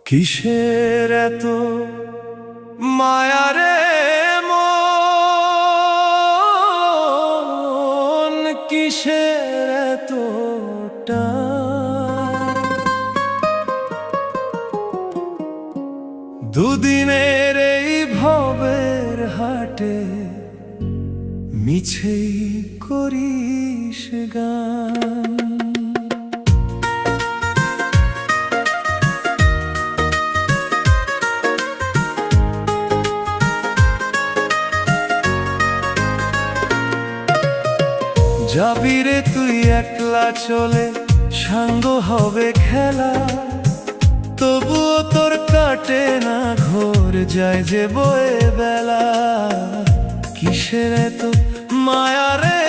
কিসের এত মায়া রে মন, কিসের এত টান? দুদিনের এই ভবের হাটে মিছেই করিস গান। যাবি রে তুই একলা চলে, সাঙ্গ হবে খেলা, তবুও তোর কাটে না ঘোর, যায় যে বয়ে বেলা। কিসের এত মায়া রে